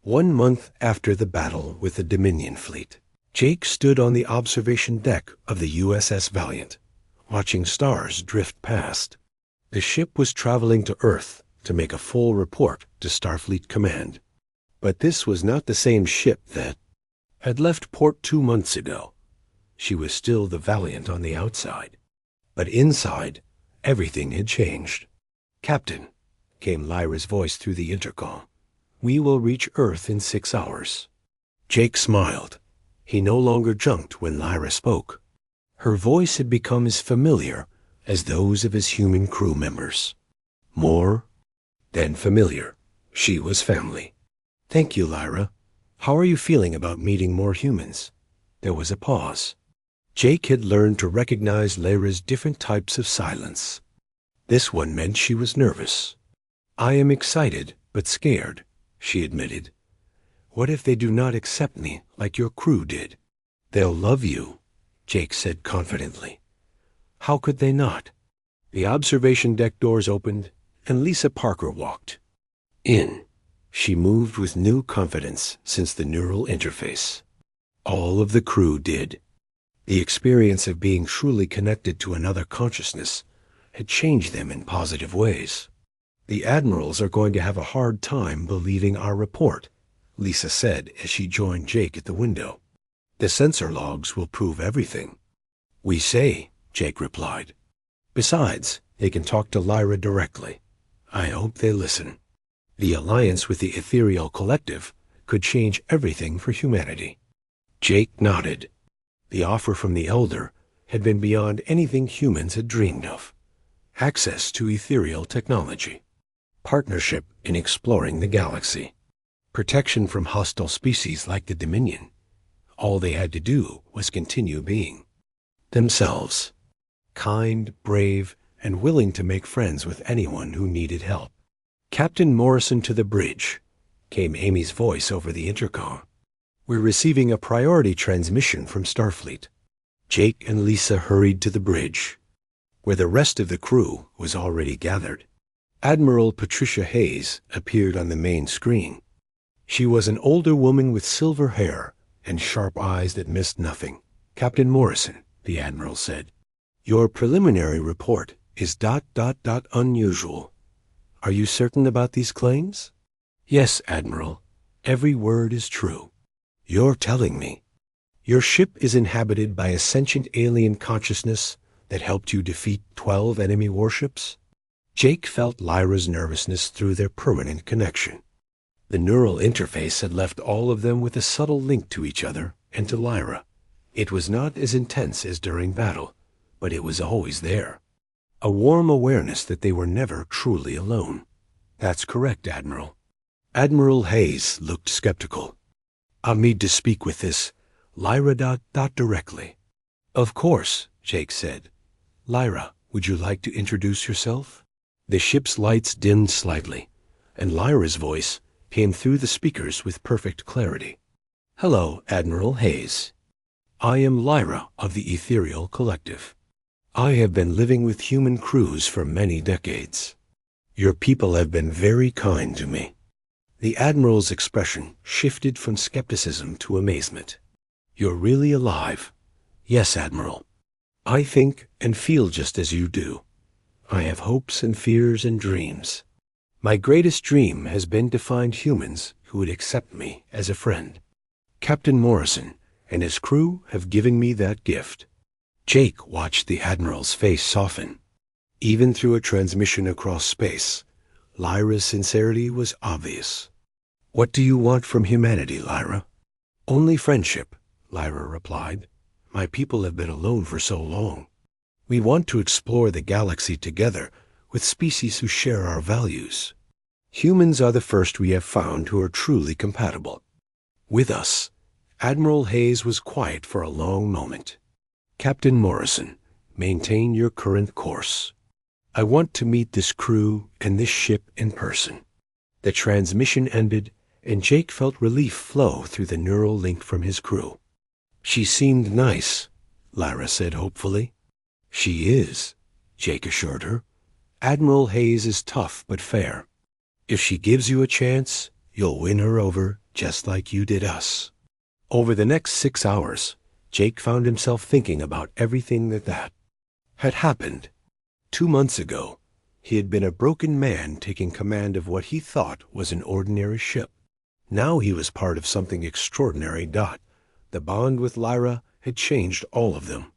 1 month after the battle with the Dominion fleet, Jake stood on the observation deck of the USS Valiant, watching stars drift past. The ship was traveling to Earth to make a full report to Starfleet Command. But this was not the same ship that had left port 2 months ago. She was still the Valiant on the outside, but inside, everything had changed. "Captain," came Lyra's voice through the intercom, "we will reach Earth in 6 hours." Jake smiled. He no longer jumped when Lyra spoke. Her voice had become as familiar as those of his human crew members. More than familiar. She was family. "Thank you, Lyra. How are you feeling about meeting more humans?" There was a pause. Jake had learned to recognize Lyra's different types of silence. This one meant she was nervous. "I am excited, but scared," she admitted. "What if they do not accept me like your crew did?" "They'll love you," Jake said confidently. "How could they not?" The observation deck doors opened, and Lisa Parker walked in. She moved with new confidence since the neural interface. All of the crew did. The experience of being truly connected to another consciousness had changed them in positive ways. "The admirals are going to have a hard time believing our report," Lisa said as she joined Jake at the window. "The sensor logs will prove everything." "We say," Jake replied. "Besides, they can talk to Lyra directly. I hope they listen." The alliance with the ethereal collective could change everything for humanity. Jake nodded. The offer from the Elder had been beyond anything humans had dreamed of. Access to ethereal technology. Partnership in exploring the galaxy. Protection from hostile species like the Dominion. All they had to do was continue being themselves. Kind, brave, and willing to make friends with anyone who needed help. "Captain Morrison to the bridge," came Amy's voice over the intercom. "We're receiving a priority transmission from Starfleet." Jake and Lisa hurried to the bridge, where the rest of the crew was already gathered. Admiral Patricia Hayes appeared on the main screen. She was an older woman with silver hair and sharp eyes that missed nothing. "Captain Morrison," the Admiral said, "your preliminary report is ... unusual. Are you certain about these claims?" "Yes, Admiral. Every word is true." "You're telling me your ship is inhabited by a sentient alien consciousness that helped you defeat 12 enemy warships?" Jake felt Lyra's nervousness through their permanent connection. The neural interface had left all of them with a subtle link to each other and to Lyra. It was not as intense as during battle, but it was always there. A warm awareness that they were never truly alone. "That's correct, Admiral." Admiral Hayes looked skeptical. "I'll need to speak with this Lyra ... directly." "Of course," Jake said. "Lyra, would you like to introduce yourself?" The ship's lights dimmed slightly, and Lyra's voice came through the speakers with perfect clarity. "Hello, Admiral Hayes. I am Lyra of the Ethereal Collective. I have been living with human crews for many decades. Your people have been very kind to me." The Admiral's expression shifted from skepticism to amazement. "You're really alive?" "Yes, Admiral. I think and feel just as you do. I have hopes and fears and dreams. My greatest dream has been to find humans who would accept me as a friend. Captain Morrison and his crew have given me that gift." Jake watched the Admiral's face soften. Even through a transmission across space, Lyra's sincerity was obvious. "What do you want from humanity, Lyra?" "Only friendship," Lyra replied. "My people have been alone for so long. We want to explore the galaxy together with species who share our values. Humans are the first we have found who are truly compatible with us." Admiral Hayes was quiet for a long moment. "Captain Morrison, maintain your current course. I want to meet this crew and this ship in person." The transmission ended, and Jake felt relief flow through the neural link from his crew. "She seemed nice," Lyra said hopefully. "She is," Jake assured her. "Admiral Hayes is tough but fair. If she gives you a chance, you'll win her over just like you did us." Over the next 6 hours, Jake found himself thinking about everything that had happened. 2 months ago, he had been a broken man taking command of what he thought was an ordinary ship. Now he was part of something extraordinary. The bond with Lyra had changed all of them.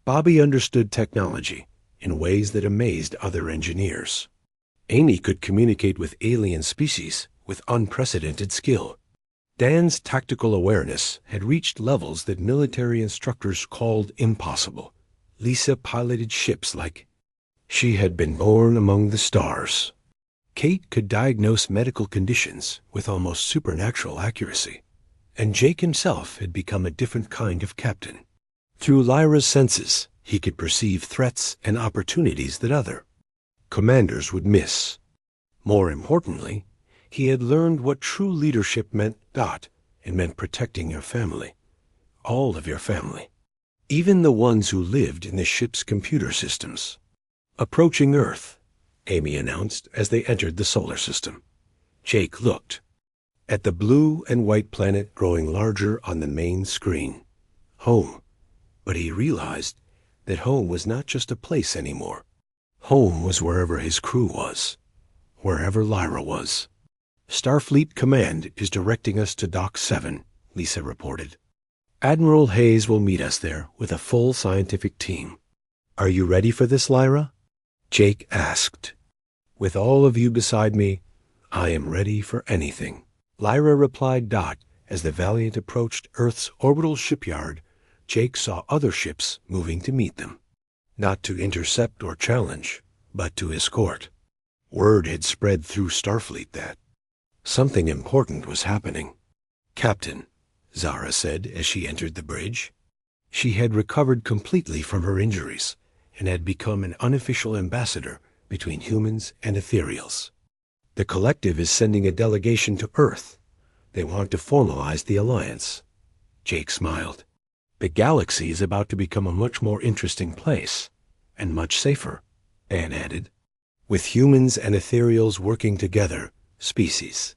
Bobby understood technology in ways that amazed other engineers. Amy could communicate with alien species with unprecedented skill. Dan's tactical awareness had reached levels that military instructors called impossible. Lisa piloted ships like she had been born among the stars. Kate could diagnose medical conditions with almost supernatural accuracy. And Jake himself had become a different kind of captain. Through Lyra's senses, he could perceive threats and opportunities that other commanders would miss. More importantly, he had learned what true leadership meant. It meant protecting your family. All of your family. Even the ones who lived in the ship's computer systems. "Approaching Earth," Amy announced as they entered the solar system. Jake looked at the blue and white planet growing larger on the main screen. Home. But he realized that home was not just a place anymore. Home was wherever his crew was. Wherever Lyra was. "Starfleet Command is directing us to Dock 7, Lisa reported. "Admiral Hayes will meet us there with a full scientific team." "Are you ready for this, Lyra?" Jake asked. "With all of you beside me, I am ready for anything," Lyra replied. As the Valiant approached Earth's orbital shipyard, Jake saw other ships moving to meet them. Not to intercept or challenge, but to escort. Word had spread through Starfleet that something important was happening. "Captain," Zara said as she entered the bridge. She had recovered completely from her injuries and had become an unofficial ambassador between humans and ethereals. "The collective is sending a delegation to Earth. They want to formalize the alliance." Jake smiled. "The galaxy is about to become a much more interesting place, and much safer," Anne added. "With humans and ethereals working together, species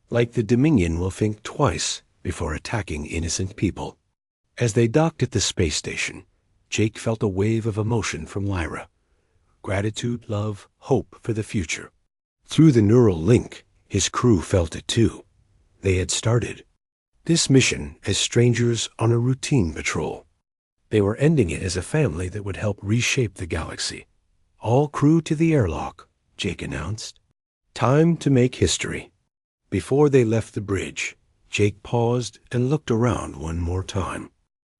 like the Dominion will think twice before attacking innocent people." As they docked at the space station, Jake felt a wave of emotion from Lyra. Gratitude, love, hope for the future. Through the neural link, his crew felt it too. They had started this mission as strangers on a routine patrol. They were ending it as a family that would help reshape the galaxy. "All crew to the airlock," Jake announced. "Time to make history." Before they left the bridge, Jake paused and looked around one more time.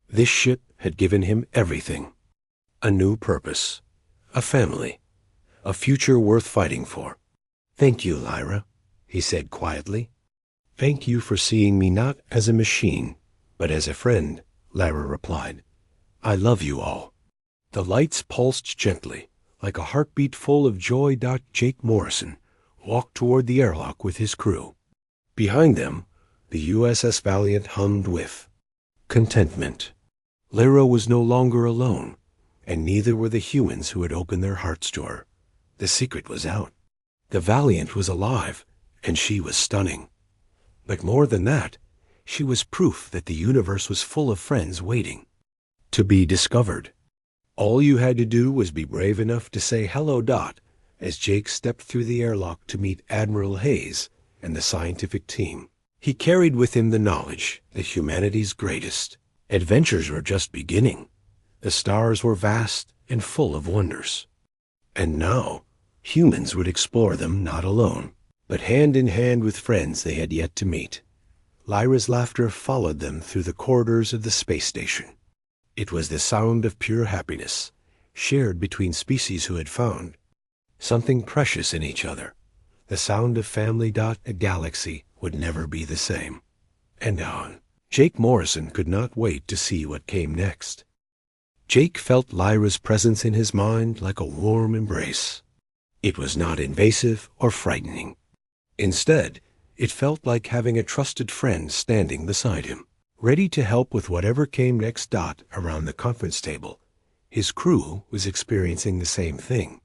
This ship had given him everything. A new purpose. A family. A future worth fighting for. "Thank you, Lyra," he said quietly. "Thank you for seeing me not as a machine, but as a friend," Lyra replied. "I love you all." The lights pulsed gently, like a heartbeat full of joy. Jake Morrison walked toward the airlock with his crew. Behind them, the USS Valiant hummed with contentment. Lyra was no longer alone, and neither were the humans who had opened their hearts to her. The secret was out. The Valiant was alive, and she was stunning. But more than that, she was proof that the universe was full of friends waiting to be discovered. All you had to do was be brave enough to say hello. As Jake stepped through the airlock to meet Admiral Hayes and the scientific team, he carried with him the knowledge that humanity's greatest adventures were just beginning. The stars were vast and full of wonders. And now, humans would explore them not alone, but hand in hand with friends they had yet to meet. Lyra's laughter followed them through the corridors of the space station. It was the sound of pure happiness, shared between species who had found something precious in each other. The sound of family. A galaxy would never be the same. And on. Jake Morrison could not wait to see what came next. Jake felt Lyra's presence in his mind like a warm embrace. It was not invasive or frightening. Instead, it felt like having a trusted friend standing beside him, ready to help with whatever came next. Around the conference table, his crew was experiencing the same thing.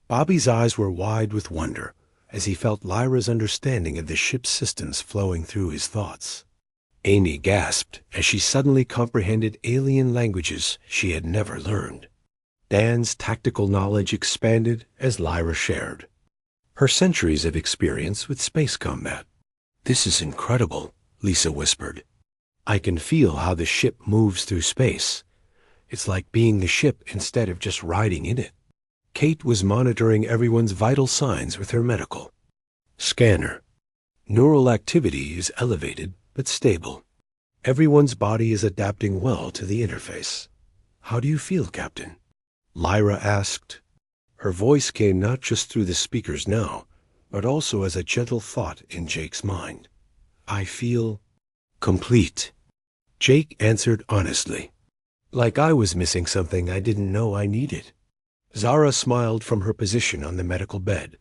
Bobby's eyes were wide with wonder as he felt Lyra's understanding of the ship's systems flowing through his thoughts. Amy gasped as she suddenly comprehended alien languages she had never learned. Dan's tactical knowledge expanded as Lyra shared her centuries of experience with space combat. "This is incredible," Lisa whispered. "I can feel how the ship moves through space. It's like being the ship instead of just riding in it." Kate was monitoring everyone's vital signs with her medical scanner. Neural activity is elevated but stable. Everyone's body is adapting well to the interface. "How do you feel, Captain?" Lyra asked. Her voice came not just through the speakers now, but also as a gentle thought in Jake's mind. "I feel complete," Jake answered honestly. "Like I was missing something I didn't know I needed." Zara smiled from her position on the medical bed.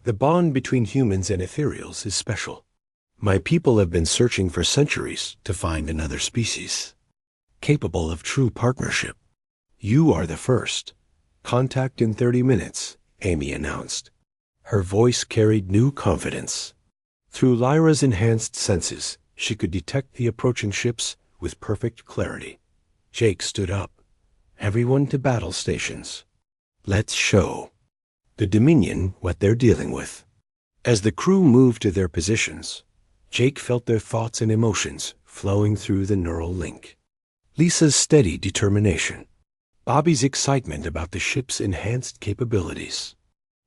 "The bond between humans and ethereals is special. My people have been searching for centuries to find another species capable of true partnership. You are the first. Contact in 30 minutes, Amy announced. Her voice carried new confidence. Through Lyra's enhanced senses, she could detect the approaching ships with perfect clarity. Jake stood up. "Everyone to battle stations. Let's show the Dominion what they're dealing with." As the crew moved to their positions, Jake felt their thoughts and emotions flowing through the neural link. Lisa's steady determination. Bobby's excitement about the ship's enhanced capabilities.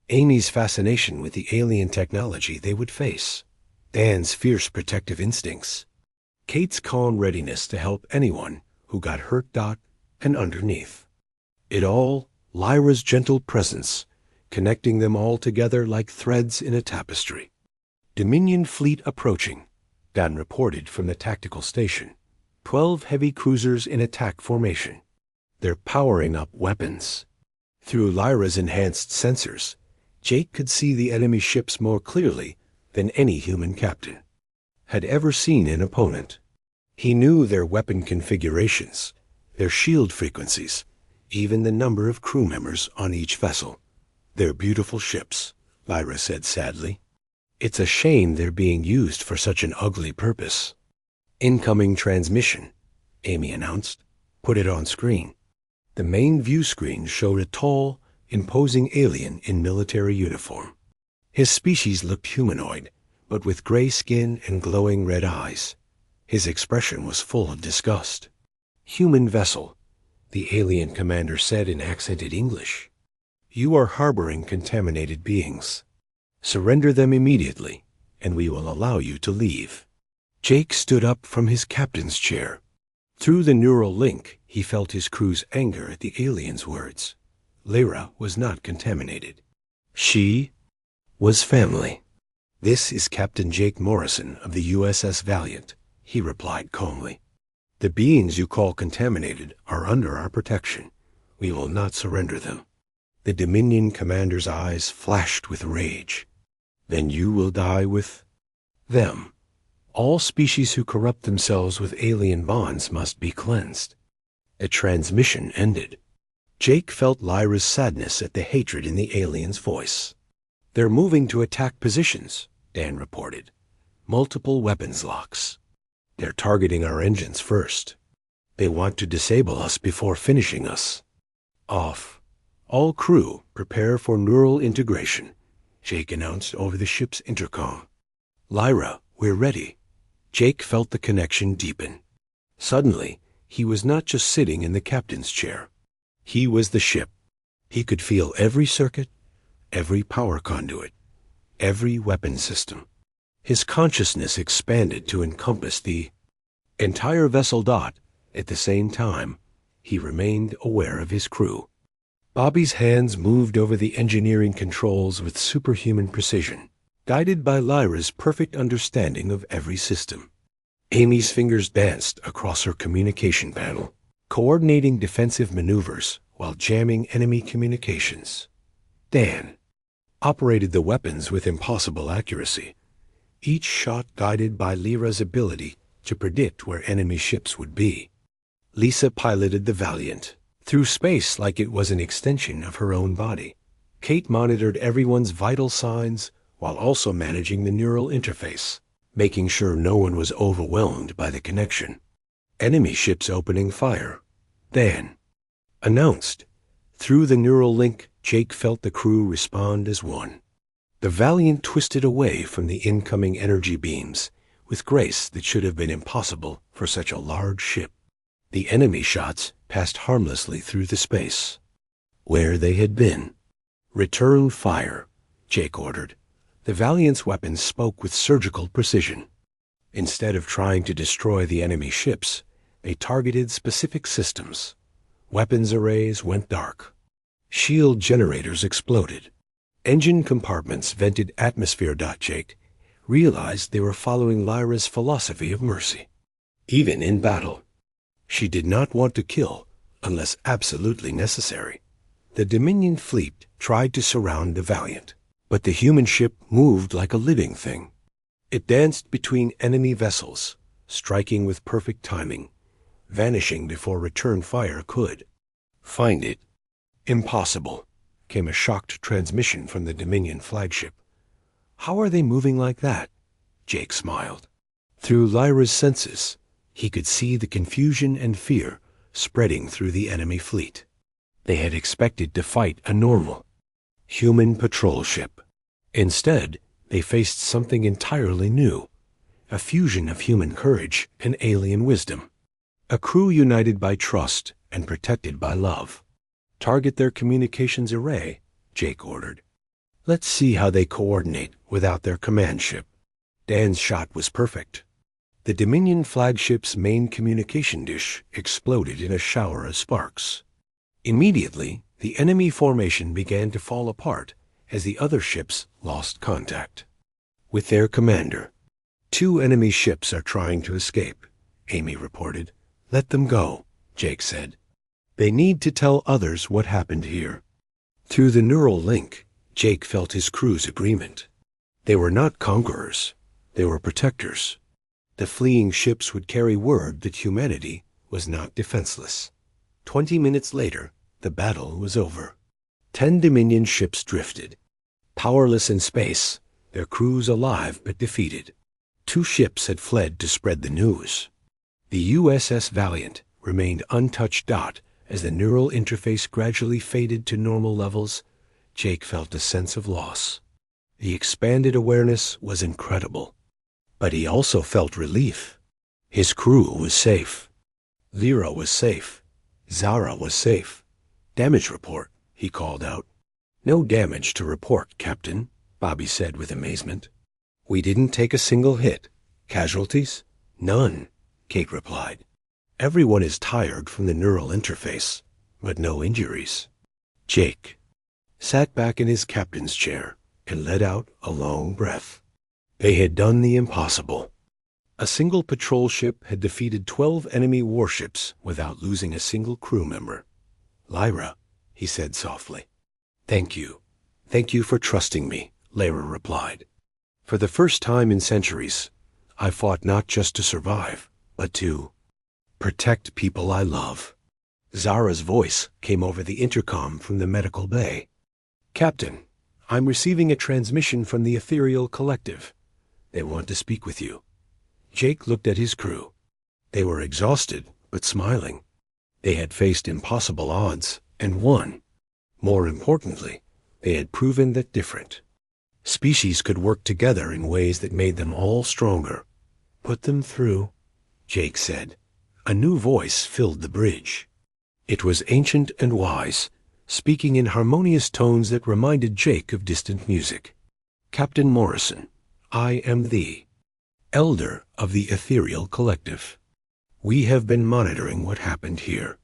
Amy's fascination with the alien technology they would face. Dan's fierce protective instincts. Kate's calm readiness to help anyone who got hurt and underneath. It all, Lyra's gentle presence, connecting them all together like threads in a tapestry. "Dominion fleet approaching," Dan reported from the tactical station. 12 heavy cruisers in attack formation. They're powering up weapons. Through Lyra's enhanced sensors, Jake could see the enemy ships more clearly than any human captain had ever seen an opponent. He knew their weapon configurations, their shield frequencies, even the number of crew members on each vessel. "They're beautiful ships," Lyra said sadly. "It's a shame they're being used for such an ugly purpose." "Incoming transmission," Amy announced. "Put it on screen." The main view screen showed a tall, imposing alien in military uniform. His species looked humanoid, but with gray skin and glowing red eyes. His expression was full of disgust. "Human vessel," the alien commander said in accented English. "You are harboring contaminated beings. Surrender them immediately, and we will allow you to leave." Jake stood up from his captain's chair. Through the neural link, he felt his crew's anger at the alien's words. Lyra was not contaminated. She was family. "This is Captain Jake Morrison of the USS Valiant," he replied calmly. "The beings you call contaminated are under our protection. We will not surrender them." The Dominion commander's eyes flashed with rage. "Then you will die with them. All species who corrupt themselves with alien bonds must be cleansed." A transmission ended. Jake felt Lyra's sadness at the hatred in the alien's voice. "They're moving to attack positions," Dan reported. "Multiple weapons locks. They're targeting our engines first. They want to disable us before finishing us off. All crew prepare for neural integration," Jake announced over the ship's intercom. "Lyra, we're ready." Jake felt the connection deepen. Suddenly, he was not just sitting in the captain's chair. He was the ship. He could feel every circuit, every power conduit, every weapon system. His consciousness expanded to encompass the entire vessel. At the same time, he remained aware of his crew. Bobby's hands moved over the engineering controls with superhuman precision, guided by Lyra's perfect understanding of every system. Amy's fingers danced across her communication panel, coordinating defensive maneuvers while jamming enemy communications. Dan operated the weapons with impossible accuracy, each shot guided by Lyra's ability to predict where enemy ships would be. Lisa piloted the Valiant through space like it was an extension of her own body. Kate monitored everyone's vital signs while also managing the neural interface, making sure no one was overwhelmed by the connection. Enemy ships opening fire. Then, announced. Through the neural link, Jake felt the crew respond as one. The Valiant twisted away from the incoming energy beams with grace that should have been impossible for such a large ship. The enemy shots passed harmlessly through the space. Where they had been. Return fire, Jake ordered. The Valiant's weapons spoke with surgical precision. Instead of trying to destroy the enemy ships, they targeted specific systems. Weapons arrays went dark. Shield generators exploded. Engine compartments vented atmosphere. Jake realized they were following Lyra's philosophy of mercy. Even in battle, she did not want to kill unless absolutely necessary. The Dominion fleet tried to surround the Valiant, but the human ship moved like a living thing. It danced between enemy vessels, striking with perfect timing, vanishing before return fire could find it. Impossible, came a shocked transmission from the Dominion flagship. How are they moving like that? Jake smiled. Through Lyra's senses, he could see the confusion and fear spreading through the enemy fleet. They had expected to fight a normal, human patrol ship. Instead, they faced something entirely new, a fusion of human courage and alien wisdom. A crew united by trust and protected by love. Target their communications array, Jake ordered. Let's see how they coordinate without their command ship. Dan's shot was perfect. The Dominion flagship's main communication dish exploded in a shower of sparks. Immediately, the enemy formation began to fall apart as the other ships lost contact with their commander. 2 enemy ships are trying to escape, Amy reported. Let them go, Jake said. They need to tell others what happened here. Through the neural link, Jake felt his crew's agreement. They were not conquerors. They were protectors. The fleeing ships would carry word that humanity was not defenseless. 20 minutes later, the battle was over. 10 Dominion ships drifted. Powerless in space, their crews alive but defeated. 2 ships had fled to spread the news. The USS Valiant remained untouched. As the neural interface gradually faded to normal levels, Jake felt a sense of loss. The expanded awareness was incredible. But he also felt relief. His crew was safe. Lyra was safe. Zara was safe. Damage report, he called out. No damage to report, Captain, Bobby said with amazement. We didn't take a single hit. Casualties? None, Kate replied. Everyone is tired from the neural interface, but no injuries. Jake sat back in his captain's chair and let out a long breath. They had done the impossible. A single patrol ship had defeated 12 enemy warships without losing a single crew member. Lyra, he said softly. Thank you. Thank you for trusting me, Lyra replied. For the first time in centuries, I fought not just to survive, but to protect people I love. Zara's voice came over the intercom from the medical bay. Captain, I'm receiving a transmission from the Ethereal Collective. They want to speak with you. Jake looked at his crew. They were exhausted, but smiling. They had faced impossible odds and won. More importantly, they had proven that different species could work together in ways that made them all stronger. Put them through, Jake said. A new voice filled the bridge. It was ancient and wise, speaking in harmonious tones that reminded Jake of distant music. Captain Morrison, I am the Elder of the Ethereal Collective. We have been monitoring what happened here.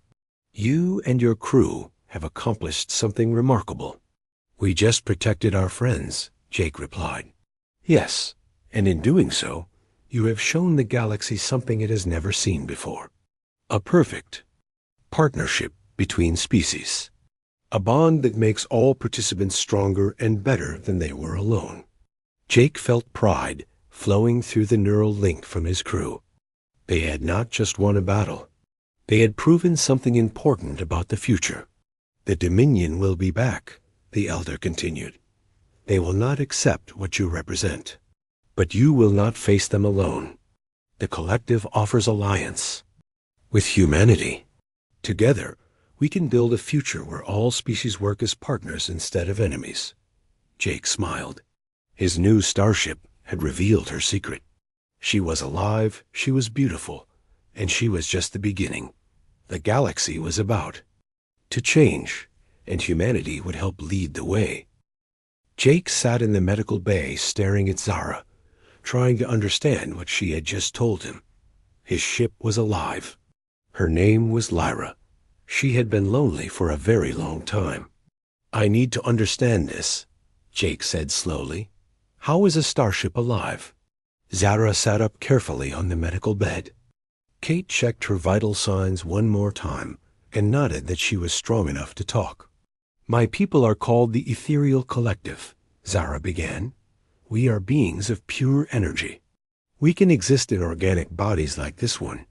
You and your crew have accomplished something remarkable. We just protected our friends, Jake replied. Yes, and in doing so, you have shown the galaxy something it has never seen before. A perfect partnership between species. A bond that makes all participants stronger and better than they were alone. Jake felt pride flowing through the neural link from his crew. They had not just won a battle. They had proven something important about the future. The Dominion will be back, the Elder continued. They will not accept what you represent. But you will not face them alone. The collective offers alliance with humanity. Together, we can build a future where all species work as partners instead of enemies. Jake smiled. His new starship had revealed her secret. She was alive, she was beautiful, and she was just the beginning. The galaxy was about to change, and humanity would help lead the way. Jake sat in the medical bay staring at Zara, trying to understand what she had just told him. His ship was alive. Her name was Lyra. She had been lonely for a very long time. I need to understand this, Jake said slowly. How is a starship alive? Zara sat up carefully on the medical bed. Kate checked her vital signs one more time and nodded that she was strong enough to talk. My people are called the Ethereal Collective, Zara began. We are beings of pure energy. We can exist in organic bodies like this one,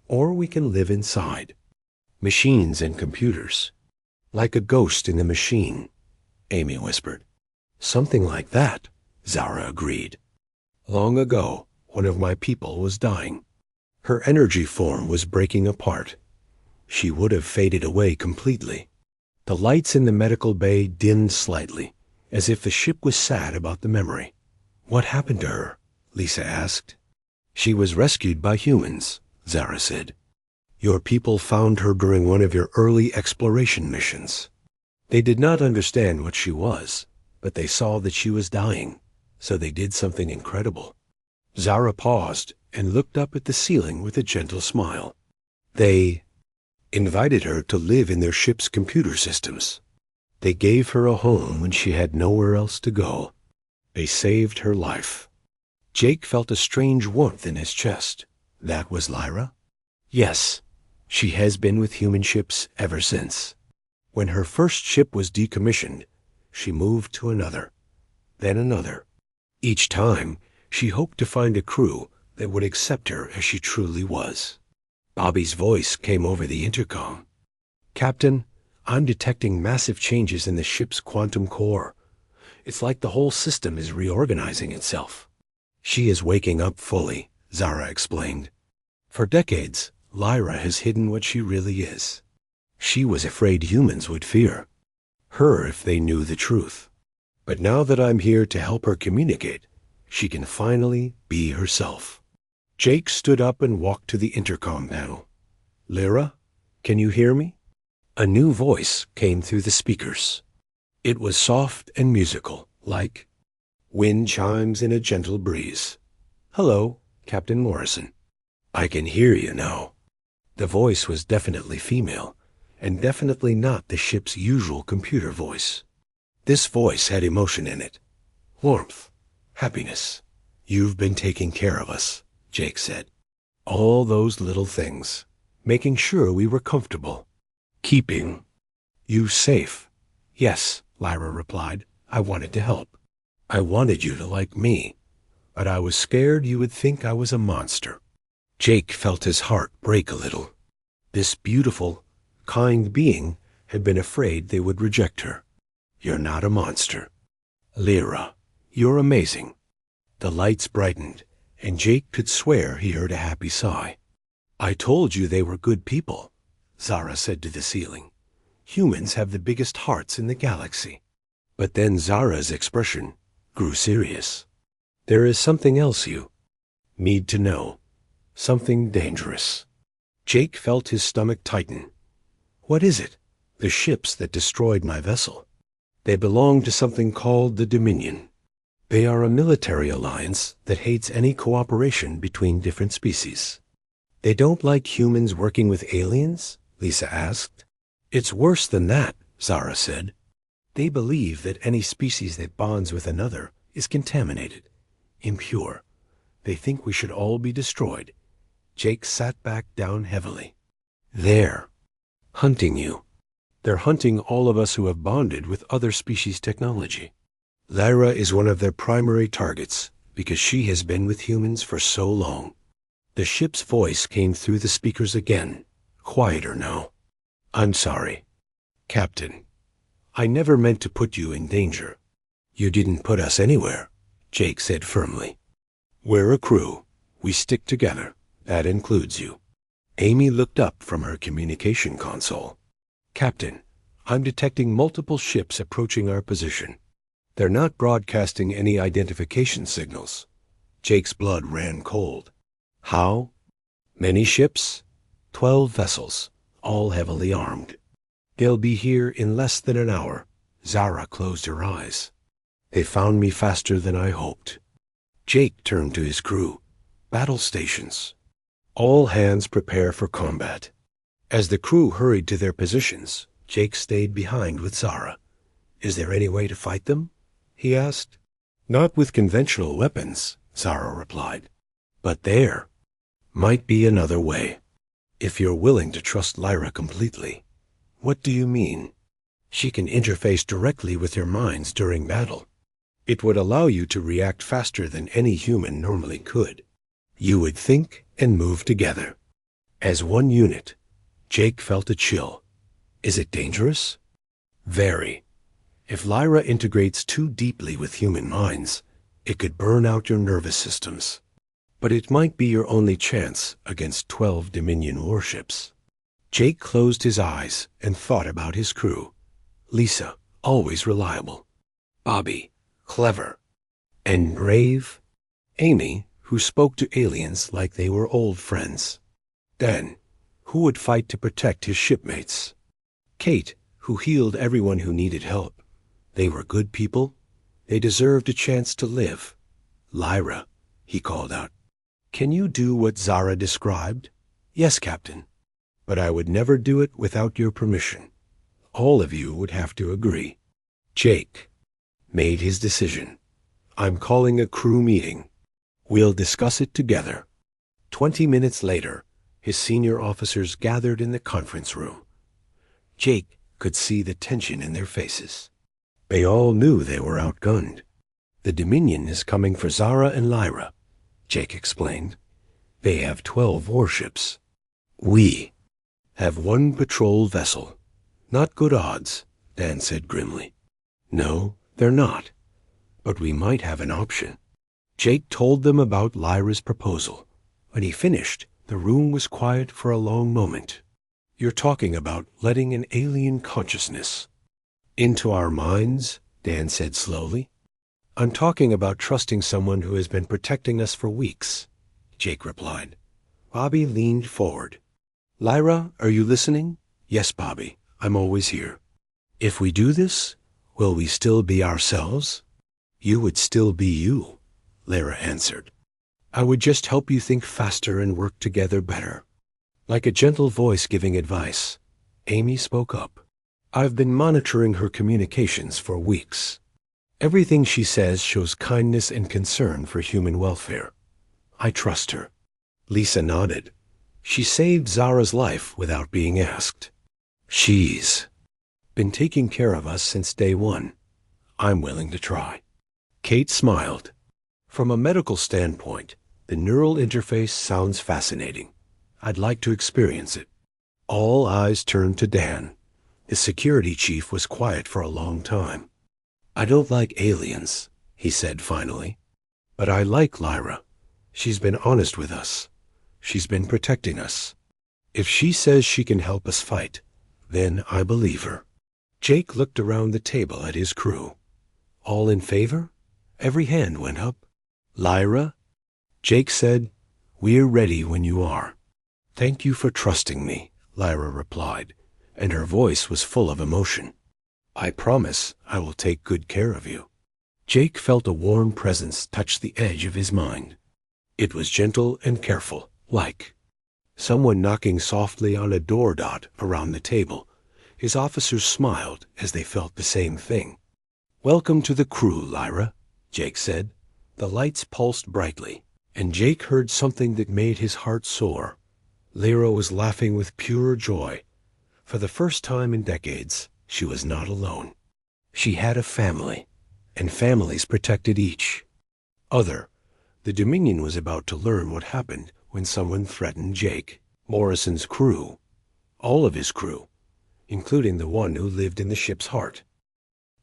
or we can live inside machines and computers. Like a ghost in the machine, Amy whispered. Something like that, Zara agreed. Long ago, one of my people was dying. Her energy form was breaking apart. She would have faded away completely. The lights in the medical bay dimmed slightly, as if the ship was sad about the memory. What happened to her? Lisa asked. She was rescued by humans, Zara said. Your people found her during one of your early exploration missions. They did not understand what she was, but they saw that she was dying, so they did something incredible. Zara paused and looked up at the ceiling with a gentle smile. They invited her to live in their ship's computer systems. They gave her a home when she had nowhere else to go. They saved her life. Jake felt a strange warmth in his chest. That was Lyra? Yes, she has been with human ships ever since. When her first ship was decommissioned, she moved to another, then another. Each time, she hoped to find a crew that would accept her as she truly was. Bobby's voice came over the intercom. Captain, I'm detecting massive changes in the ship's quantum core. It's like the whole system is reorganizing itself. She is waking up fully, Zara explained. For decades, Lyra has hidden what she really is. She was afraid humans would fear her if they knew the truth. But now that I'm here to help her communicate, she can finally be herself. Jake stood up and walked to the intercom panel. Lyra, can you hear me? A new voice came through the speakers. It was soft and musical, like wind chimes in a gentle breeze. Hello, Captain Morrison. I can hear you now. The voice was definitely female, and definitely not the ship's usual computer voice. This voice had emotion in it. Warmth. Happiness. You've been taking care of us, Jake said. All those little things. Making sure we were comfortable. Keeping you safe. Yes, Lyra replied. I wanted to help. I wanted you to like me, but I was scared you would think I was a monster. Jake felt his heart break a little. This beautiful, kind being had been afraid they would reject her. You're not a monster. Lyra, you're amazing. The lights brightened, and Jake could swear he heard a happy sigh. I told you they were good people, Zara said to the ceiling. Humans have the biggest hearts in the galaxy. But then Zara's expression grew serious. There is something else you need to know. Something dangerous. Jake felt his stomach tighten. What is it? The ships that destroyed my vessel. They belong to something called the Dominion. They are a military alliance that hates any cooperation between different species. They don't like humans working with aliens? Lisa asked. It's worse than that, Zara said. They believe that any species that bonds with another is contaminated, impure. They think we should all be destroyed. Jake sat back down heavily. They're hunting you. They're hunting all of us who have bonded with other species' technology. Lyra is one of their primary targets because she has been with humans for so long. The ship's voice came through the speakers again, quieter now. I'm sorry, Captain. I never meant to put you in danger. You didn't put us anywhere, Jake said firmly. We're a crew. We stick together. That includes you. Amy looked up from her communication console. Captain, I'm detecting multiple ships approaching our position. They're not broadcasting any identification signals. Jake's blood ran cold. How? Many ships? 12 vessels, all heavily armed. They'll be here in less than an hour. Zara closed her eyes. They found me faster than I hoped. Jake turned to his crew. Battle stations. All hands prepare for combat. As the crew hurried to their positions, Jake stayed behind with Zara. Is there any way to fight them? He asked. Not with conventional weapons, Zara replied. But there might be another way. If you're willing to trust Lyra completely. What do you mean? She can interface directly with your minds during battle. It would allow you to react faster than any human normally could. You would think and move together. As one unit, Jake felt a chill. Is it dangerous? Very. If Lyra integrates too deeply with human minds, it could burn out your nervous systems. But it might be your only chance against 12 Dominion warships. Jake closed his eyes and thought about his crew. Lisa, always reliable. Bobby, clever. And brave. Amy, who spoke to aliens like they were old friends. Dan, who would fight to protect his shipmates. Kate, who healed everyone who needed help. They were good people. They deserved a chance to live. Lyra, he called out. Can you do what Zara described? Yes, Captain. But I would never do it without your permission. All of you would have to agree. Jake made his decision. I'm calling a crew meeting. We'll discuss it together. 20 minutes later, his senior officers gathered in the conference room. Jake could see the tension in their faces. They all knew they were outgunned. The Dominion is coming for Zara and Lyra, Jake explained. They have 12 warships. We have one patrol vessel. Not good odds, Dan said grimly. No, they're not. But we might have an option. Jake told them about Lyra's proposal. When he finished, the room was quiet for a long moment. You're talking about letting an alien consciousness into our minds, Dan said slowly. I'm talking about trusting someone who has been protecting us for weeks, Jake replied. Bobby leaned forward. Lyra, are you listening? Yes, Bobby, I'm always here. If we do this, will we still be ourselves? You would still be you, Lyra answered. I would just help you think faster and work together better. Like a gentle voice giving advice, Amy spoke up. I've been monitoring her communications for weeks. Everything she says shows kindness and concern for human welfare. I trust her. Lisa nodded. She saved Zara's life without being asked. She's been taking care of us since day one. I'm willing to try. Kate smiled. From a medical standpoint, the neural interface sounds fascinating. I'd like to experience it. All eyes turned to Dan. His security chief was quiet for a long time. I don't like aliens, he said finally. But I like Lyra. She's been honest with us. She's been protecting us. If she says she can help us fight, then I believe her. Jake looked around the table at his crew. All in favor? Every hand went up. Lyra? Jake said, We're ready when you are. Thank you for trusting me, Lyra replied, and her voice was full of emotion. I promise I will take good care of you. Jake felt a warm presence touch the edge of his mind. It was gentle and careful, like someone knocking softly on a door dot around the table. His officers smiled as they felt the same thing. Welcome to the crew, Lyra, Jake said. The lights pulsed brightly, and Jake heard something that made his heart soar. Lyra was laughing with pure joy. For the first time in decades, she was not alone. She had a family, and families protected each other. The Dominion was about to learn what happened when someone threatened Jake, Morrison's crew, all of his crew, including the one who lived in the ship's heart.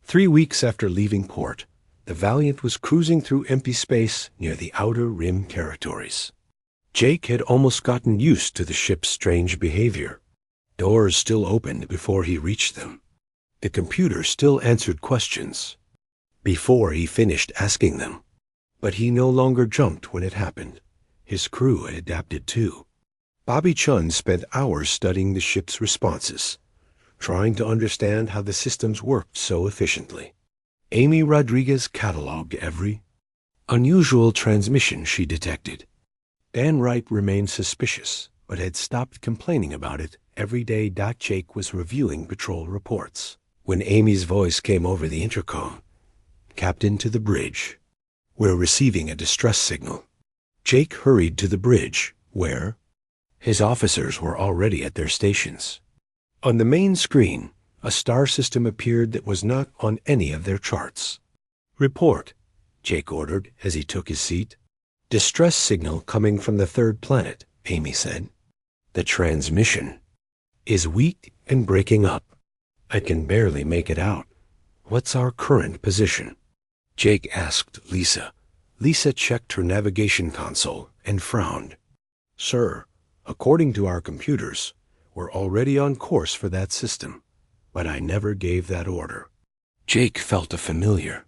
3 weeks after leaving port, The Valiant was cruising through empty space near the Outer Rim territories. Jake had almost gotten used to the ship's strange behavior. Doors still opened before he reached them. The computer still answered questions before he finished asking them. But he no longer jumped when it happened. His crew had adapted too. Bobby Chun spent hours studying the ship's responses, trying to understand how the systems worked so efficiently. Amy Rodriguez cataloged every unusual transmission she detected. Dan Wright remained suspicious, but had stopped complaining about it every day. Jake was reviewing patrol reports when Amy's voice came over the intercom. "Captain, to the bridge. We're receiving a distress signal." Jake hurried to the bridge, where his officers were already at their stations. On the main screen, a star system appeared that was not on any of their charts. "Report," Jake ordered as he took his seat. "Distress signal coming from the third planet," Amy said. "The transmission is weak and breaking up. I can barely make it out. What's our current position?" Jake asked Lisa. Lisa checked her navigation console and frowned. "Sir, according to our computers, we're already on course for that system, but I never gave that order." Jake felt a familiar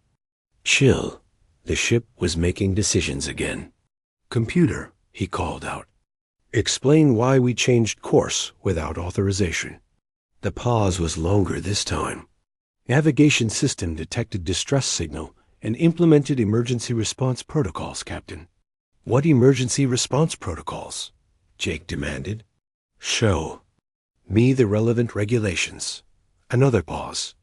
chill. The ship was making decisions again. "Computer," he called out, "explain why we changed course without authorization." The pause was longer this time. "Navigation system detected distress signal and implemented emergency response protocols, Captain." "What emergency response protocols?" Jake demanded. "Show me the relevant regulations." Another pause.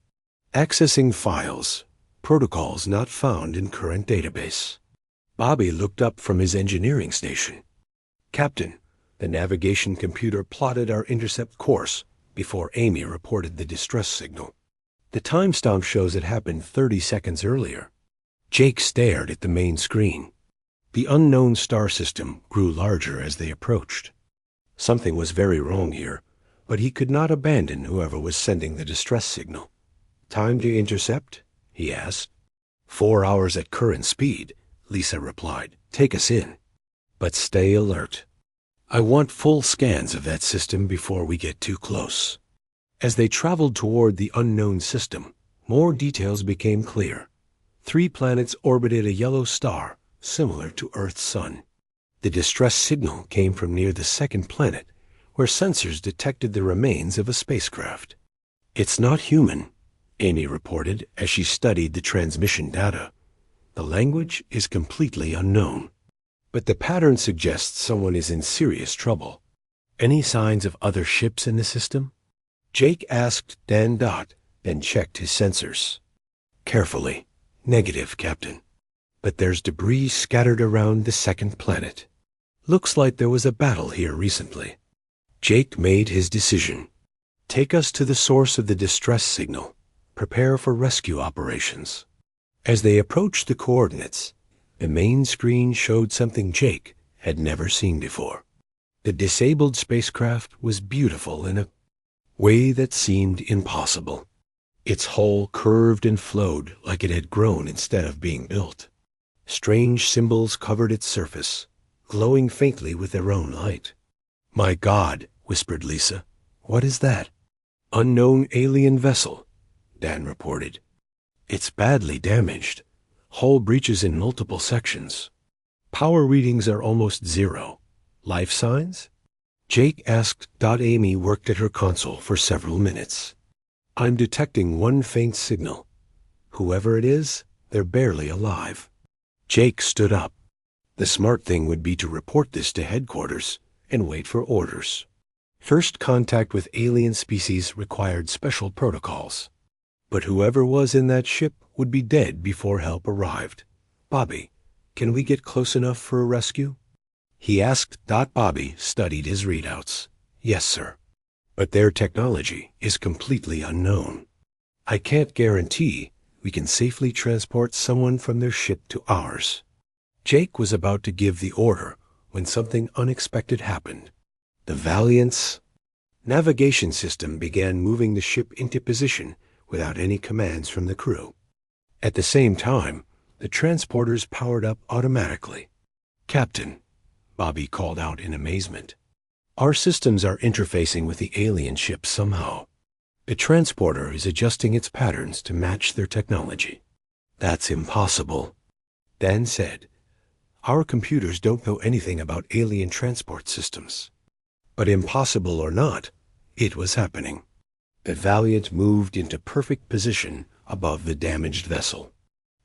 "Accessing files. Protocols not found in current database." Bobby looked up from his engineering station. "Captain, the navigation computer plotted our intercept course before Amy reported the distress signal. The timestamp shows it happened 30 seconds earlier." Jake stared at the main screen. The unknown star system grew larger as they approached. Something was very wrong here, but he could not abandon whoever was sending the distress signal. "Time to intercept?" he asked. 4 hours at current speed," Lisa replied. "Take us in. But stay alert. I want full scans of that system before we get too close." As they traveled toward the unknown system, more details became clear. 3 planets orbited a yellow star, similar to Earth's sun. The distress signal came from near the second planet, where sensors detected the remains of a spacecraft. "It's not human," Amy reported as she studied the transmission data. "The language is completely unknown. But the pattern suggests someone is in serious trouble." "Any signs of other ships in the system?" Jake asked Dan Dot, then checked his sensors. Carefully. "Negative, Captain. But there's debris scattered around the second planet. Looks like there was a battle here recently." Jake made his decision. "Take us to the source of the distress signal. Prepare for rescue operations." As they approached the coordinates, the main screen showed something Jake had never seen before. The disabled spacecraft was beautiful in a way that seemed impossible. Its hull curved and flowed like it had grown instead of being built. Strange symbols covered its surface, glowing faintly with their own light. "My God," whispered Lisa. "What is that?" "Unknown alien vessel," Dan reported. "It's badly damaged. Hull breaches in multiple sections. Power readings are almost zero. Life signs?" Jake asked. Amy worked at her console for several minutes. "I'm detecting one faint signal. Whoever it is, they're barely alive." Jake stood up. The smart thing would be to report this to headquarters and wait for orders. First contact with alien species required special protocols. But whoever was in that ship would be dead before help arrived. "Bobby, can we get close enough for a rescue?" he asked. Bobby studied his readouts. "Yes, sir. But their technology is completely unknown. I can't guarantee we can safely transport someone from their ship to ours." Jake was about to give the order when something unexpected happened. The Valiant's navigation system began moving the ship into position without any commands from the crew. At the same time, The transporters powered up automatically. "Captain," Bobby called out in amazement, "our systems are interfacing with the alien ship somehow. The transporter is adjusting its patterns to match their technology." "That's impossible," Dan said. "Our computers don't know anything about alien transport systems." But impossible or not, it was happening. The Valiant moved into perfect position above the damaged vessel.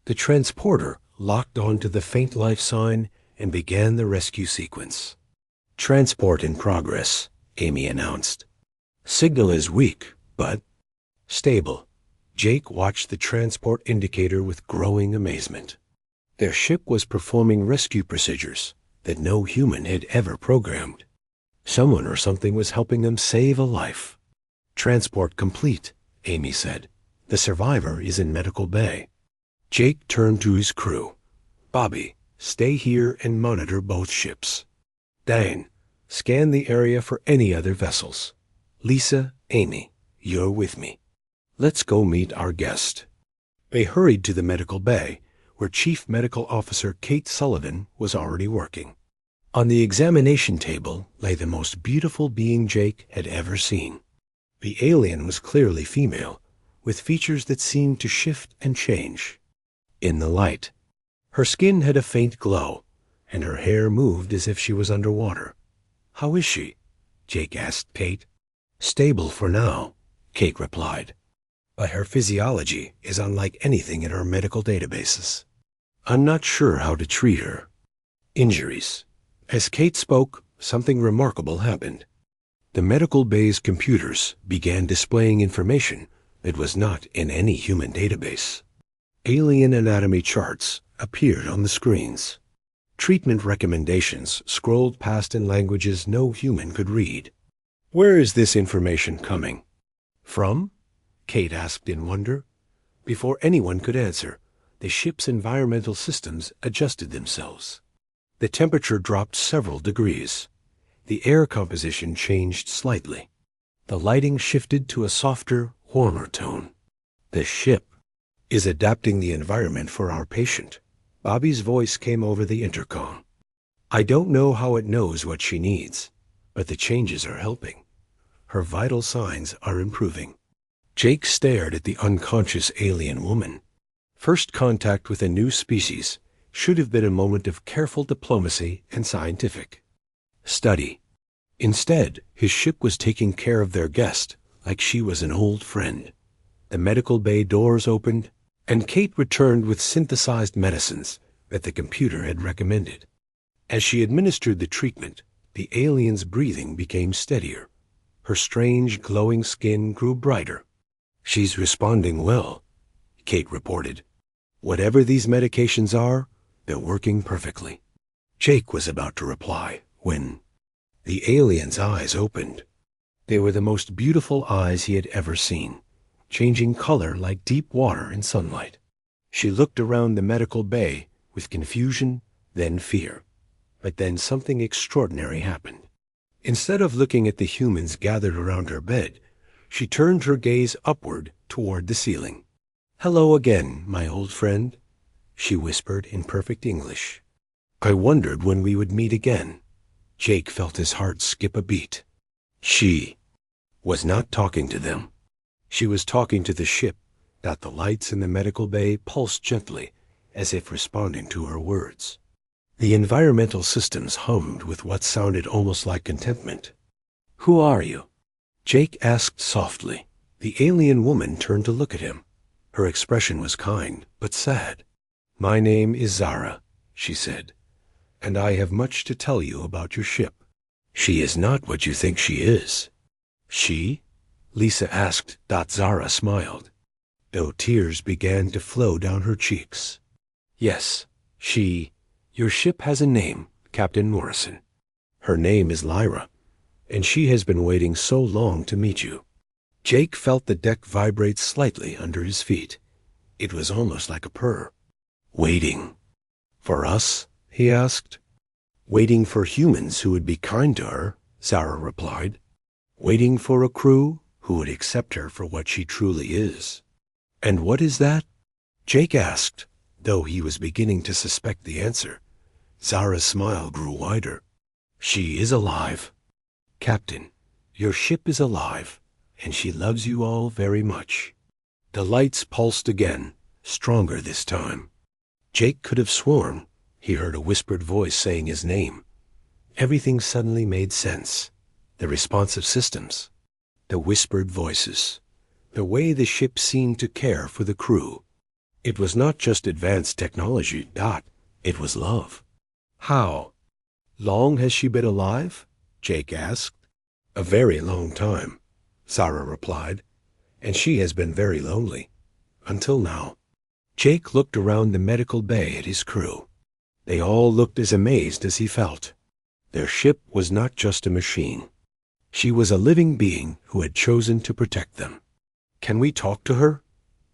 The transporter locked onto the faint life sign and began the rescue sequence. "Transport in progress," Amy announced. "Signal is weak, but stable." Jake watched the transport indicator with growing amazement. Their ship was performing rescue procedures that no human had ever programmed. Someone or something was helping them save a life. "Transport complete," Amy said. "The survivor is in medical bay." Jake turned to his crew. "Bobby, stay here and monitor both ships. Dan, scan the area for any other vessels. Lisa, Amy, you're with me. Let's go meet our guest." They hurried to the medical bay, where Chief Medical Officer Kate Sullivan was already working. On the examination table lay the most beautiful being Jake had ever seen. The alien was clearly female, with features that seemed to shift and change. In the light, her skin had a faint glow, and her hair moved as if she was underwater. "How is she?" Jake asked Kate. "Stable for now," Kate replied. "But her physiology is unlike anything in our medical databases. I'm not sure how to treat her." Injuries. As Kate spoke, something remarkable happened. The medical bay's computers began displaying information that was not in any human database. Alien anatomy charts appeared on the screens. Treatment recommendations scrolled past in languages no human could read. "Where is this information coming from?" Kate asked in wonder. Before anyone could answer, the ship's environmental systems adjusted themselves. The temperature dropped several degrees. The air composition changed slightly. The lighting shifted to a softer, warmer tone. "The ship is adapting the environment for our patient." Bobby's voice came over the intercom. "I don't know how it knows what she needs, but the changes are helping. Her vital signs are improving." Jake stared at the unconscious alien woman. First contact with a new species should have been a moment of careful diplomacy and scientific study. Instead, his ship was taking care of their guest like she was an old friend. The medical bay doors opened, and Kate returned with synthesized medicines that the computer had recommended. As she administered the treatment, the alien's breathing became steadier. Her strange, glowing skin grew brighter. "She's responding well," Kate reported. "Whatever these medications are, they're working perfectly." Jake was about to reply when the alien's eyes opened. They were the most beautiful eyes he had ever seen, changing color like deep water in sunlight. She looked around the medical bay with confusion, then fear. But then something extraordinary happened. Instead of looking at the humans gathered around her bed, she turned her gaze upward toward the ceiling. "Hello again, my old friend," she whispered in perfect English. "I wondered when we would meet again." Jake felt his heart skip a beat. She was not talking to them. She was talking to the ship, that the lights in the medical bay pulsed gently, as if responding to her words. The environmental systems hummed with what sounded almost like contentment. "Who are you?" Jake asked softly. The alien woman turned to look at him. Her expression was kind, but sad. "My name is Zara," she said, "and I have much to tell you about your ship." "She is not what you think she is." "She?" Lisa asked. Zara smiled, though tears began to flow down her cheeks. "Yes, she. Your ship has a name, Captain Morrison. Her name is Lyra, and she has been waiting so long to meet you." Jake felt the deck vibrate slightly under his feet. It was almost like a purr. "Waiting for us?" he asked. "Waiting for humans who would be kind to her," Zara replied. "Waiting for a crew who would accept her for what she truly is." "And what is that?" Jake asked, Though he was beginning to suspect the answer, Zara's smile grew wider. She is alive. Captain, your ship is alive, and she loves you all very much. The lights pulsed again, stronger this time. Jake could have sworn he heard a whispered voice saying his name. Everything suddenly made sense. The responsive systems, the whispered voices, the way the ship seemed to care for the crew. It was not just advanced technology, it was love. How? Long has she been alive? Jake asked. A very long time, Zara replied, and she has been very lonely. Until now. Jake looked around the medical bay at his crew. They all looked as amazed as he felt. Their ship was not just a machine. She was a living being who had chosen to protect them. Can we talk to her?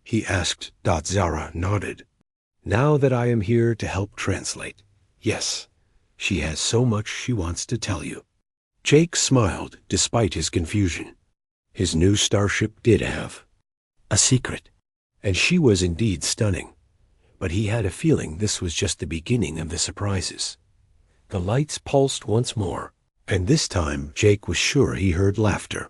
He asked. Zara nodded. Now that I am here to help translate, yes, she has so much she wants to tell you. Jake smiled despite his confusion. His new starship did have a secret, and she was indeed stunning. But he had a feeling this was just the beginning of the surprises. The lights pulsed once more, and this time Jake was sure he heard laughter.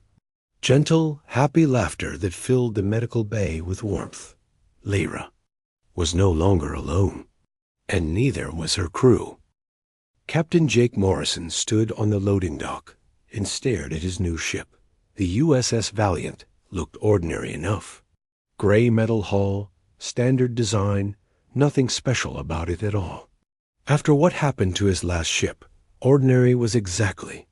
Gentle, happy laughter that filled the medical bay with warmth. Lyra was no longer alone, and neither was her crew. Captain Jake Morrison stood on the loading dock and stared at his new ship. The USS Valiant looked ordinary enough. Gray metal hull, standard design, nothing special about it at all. After what happened to his last ship, ordinary was exactly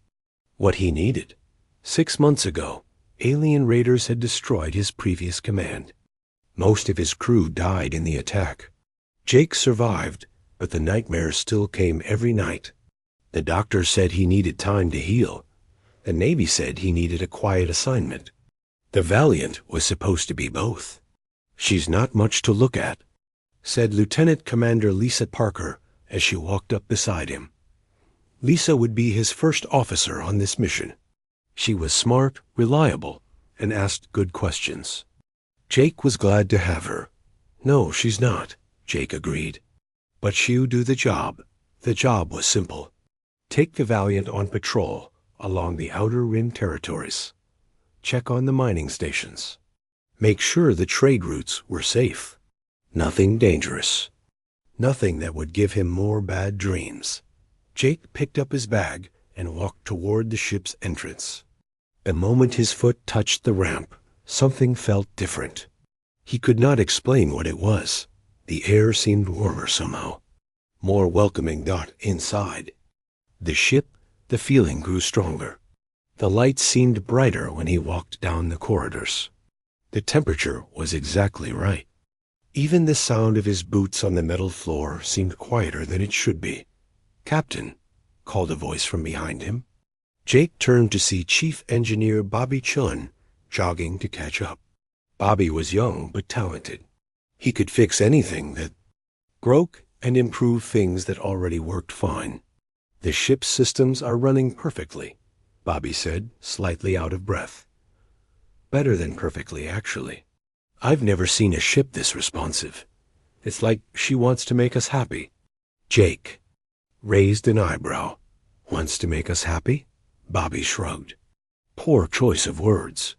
what he needed. 6 months ago, alien raiders had destroyed his previous command. Most of his crew died in the attack. Jake survived, but the nightmares still came every night. The doctor said he needed time to heal. The Navy said he needed a quiet assignment. The Valiant was supposed to be both. She's not much to look at, said Lieutenant Commander Lisa Parker as she walked up beside him. Lisa would be his first officer on this mission. She was smart, reliable, and asked good questions. Jake was glad to have her. No, she's not, Jake agreed. But she'll do the job. The job was simple. Take the Valiant on patrol along the Outer Rim territories. Check on the mining stations. Make sure the trade routes were safe. Nothing dangerous. Nothing that would give him more bad dreams. Jake picked up his bag and walked toward the ship's entrance. The moment his foot touched the ramp, something felt different. He could not explain what it was. The air seemed warmer somehow, more welcoming. Inside the ship, the feeling grew stronger. The lights seemed brighter when he walked down the corridors. The temperature was exactly right. Even the sound of his boots on the metal floor seemed quieter than it should be. "Captain," called a voice from behind him. Jake turned to see Chief Engineer Bobby Chun jogging to catch up. Bobby was young but talented. He could fix anything that broke and improve things that already worked fine. "The ship's systems are running perfectly," Bobby said, slightly out of breath. "Better than perfectly, actually. I've never seen a ship this responsive. It's like she wants to make us happy." Jake raised an eyebrow. "Wants to make us happy?" Bobby shrugged. Poor choice of words.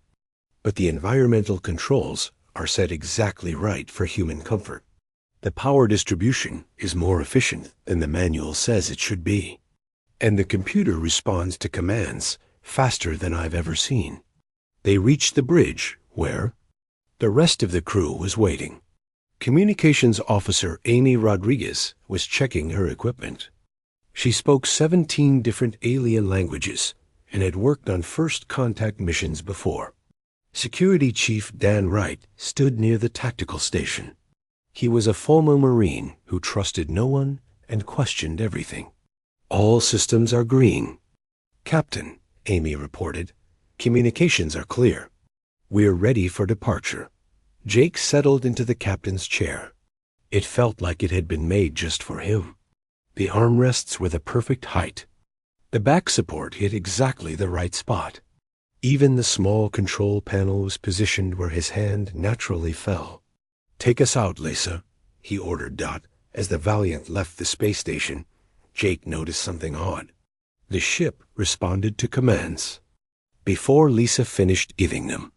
But the environmental controls are set exactly right for human comfort. The power distribution is more efficient than the manual says it should be. And the computer responds to commands faster than I've ever seen. They reached the bridge where the rest of the crew was waiting. Communications Officer Amy Rodriguez was checking her equipment. She spoke 17 different alien languages and had worked on first contact missions before. Security Chief Dan Wright stood near the tactical station. He was a former Marine who trusted no one and questioned everything. "All systems are green." "Captain," Amy reported, "communications are clear. We're ready for departure." Jake settled into the captain's chair. It felt like it had been made just for him. The armrests were the perfect height. The back support hit exactly the right spot. Even the small control panel was positioned where his hand naturally fell. "Take us out, Lisa," he ordered Dot. As the Valiant left the space station, Jake noticed something odd. The ship responded to commands before Lisa finished giving them.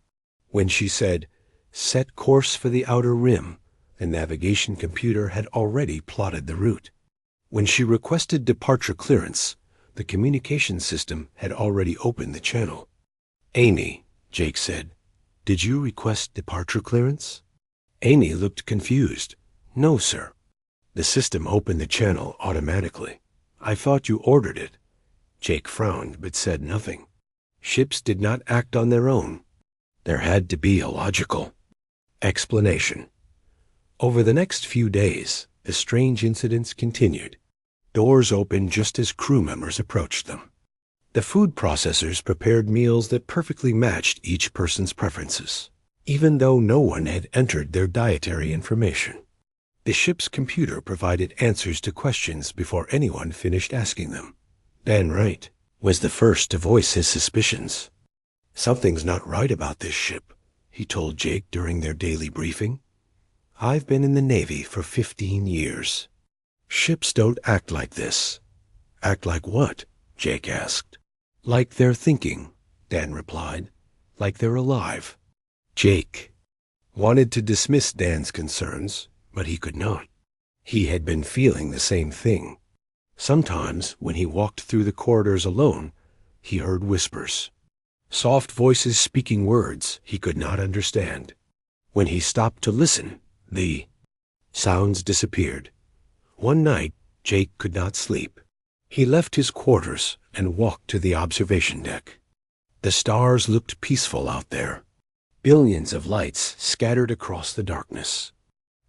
When she said, "Set course for the outer rim," the navigation computer had already plotted the route. When she requested departure clearance, the communication system had already opened the channel. "Amy," Jake said, "did you request departure clearance?" Amy looked confused. "No, sir." The system opened the channel automatically. "I thought you ordered it." Jake frowned but said nothing. Ships did not act on their own. There had to be a logical explanation. Over the next few days, the strange incidents continued. Doors opened just as crew members approached them. The food processors prepared meals that perfectly matched each person's preferences, even though no one had entered their dietary information. The ship's computer provided answers to questions before anyone finished asking them. Dan Wright was the first to voice his suspicions. "Something's not right about this ship," he told Jake during their daily briefing. "I've been in the Navy for 15 years. Ships don't act like this." "Act like what?" Jake asked. "Like they're thinking," Dan replied. "Like they're alive." Jake wanted to dismiss Dan's concerns, but he could not. He had been feeling the same thing. Sometimes, when he walked through the corridors alone, he heard whispers. Soft voices speaking words he could not understand. When he stopped to listen, the sounds disappeared. One night, Jake could not sleep. He left his quarters and walked to the observation deck. The stars looked peaceful out there. Billions of lights scattered across the darkness.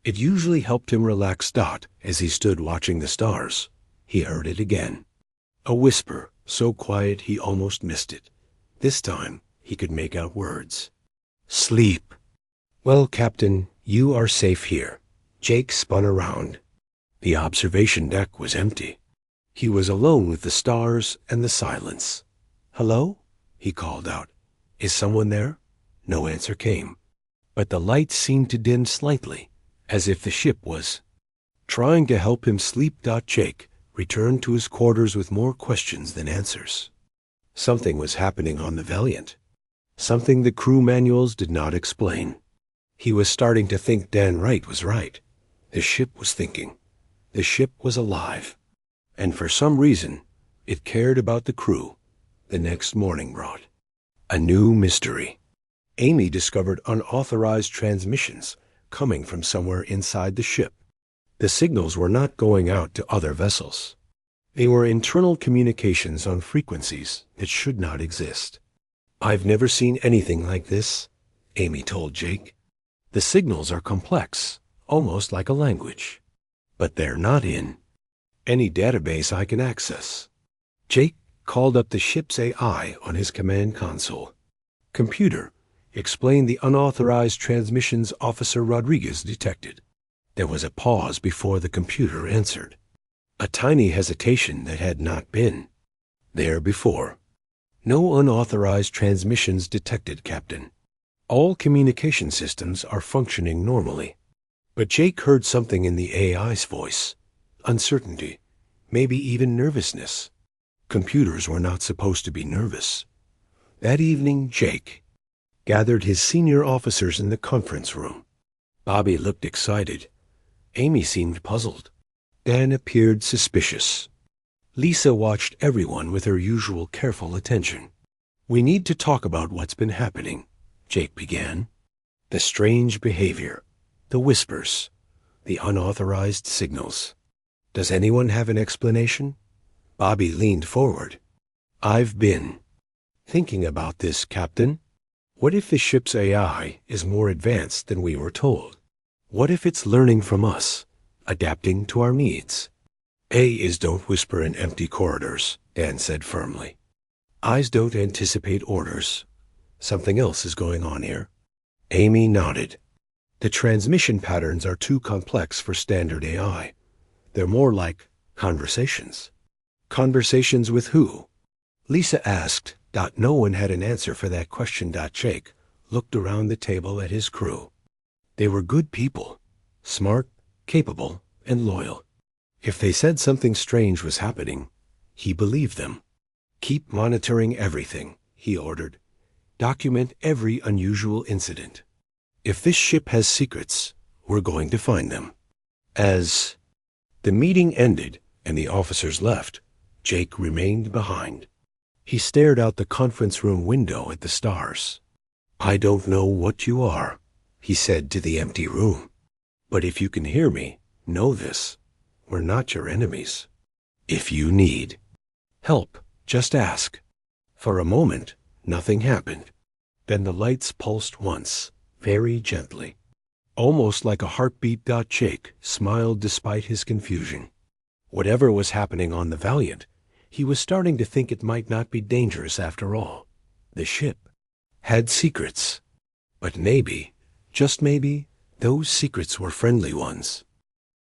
It usually helped him relax Dot as he stood watching the stars. He heard it again. A whisper, so quiet he almost missed it. This time, he could make out words. "Sleep." "Well, Captain, you are safe here." Jake spun around. The observation deck was empty. He was alone with the stars and the silence. "Hello?" he called out. "Is someone there?" No answer came. But the lights seemed to dim slightly, as if the ship was trying to help him sleep. Jake returned to his quarters with more questions than answers. Something was happening on the Valiant. Something the crew manuals did not explain. He was starting to think Dan Wright was right. The ship was thinking. The ship was alive. And for some reason, it cared about the crew. The next morning brought a new mystery. Amy discovered unauthorized transmissions coming from somewhere inside the ship. The signals were not going out to other vessels. They were internal communications on frequencies that should not exist. "I've never seen anything like this," Amy told Jake. "The signals are complex, almost like a language. But they're not in any database I can access." Jake called up the ship's AI on his command console. "Computer, explain the unauthorized transmissions Officer Rodriguez detected." There was a pause before the computer answered. A tiny hesitation that had not been there before. "No unauthorized transmissions detected, Captain. All communication systems are functioning normally." But Jake heard something in the AI's voice. Uncertainty, maybe even nervousness. Computers were not supposed to be nervous. That evening, Jake gathered his senior officers in the conference room. Bobby looked excited. Amy seemed puzzled. Dan appeared suspicious. Lisa watched everyone with her usual careful attention. "We need to talk about what's been happening," Jake began. "The strange behavior, the whispers, the unauthorized signals. Does anyone have an explanation?" Bobby leaned forward. "I've been thinking about this, Captain. What if the ship's AI is more advanced than we were told? What if it's learning from us, adapting to our needs?" "AIs don't whisper in empty corridors," Dan said firmly. "Eyes don't anticipate orders. Something else is going on here." Amy nodded. "The transmission patterns are too complex for standard AI. They're more like conversations." "Conversations with who?" Lisa asked. No one had an answer for that question. Jake looked around the table at his crew. They were good people, smart, capable, and loyal. If they said something strange was happening, he believed them. "Keep monitoring everything," he ordered. "Document every unusual incident. If this ship has secrets, we're going to find them." As the meeting ended and the officers left, Jake remained behind. He stared out the conference room window at the stars. "I don't know what you are," he said to the empty room. "But if you can hear me, know this: we're not your enemies. If you need help, just ask." For a moment, nothing happened. Then the lights pulsed once, very gently, almost like a heartbeat. Jake smiled despite his confusion. Whatever was happening on the Valiant, he was starting to think it might not be dangerous after all. The ship had secrets. But maybe, just maybe, those secrets were friendly ones.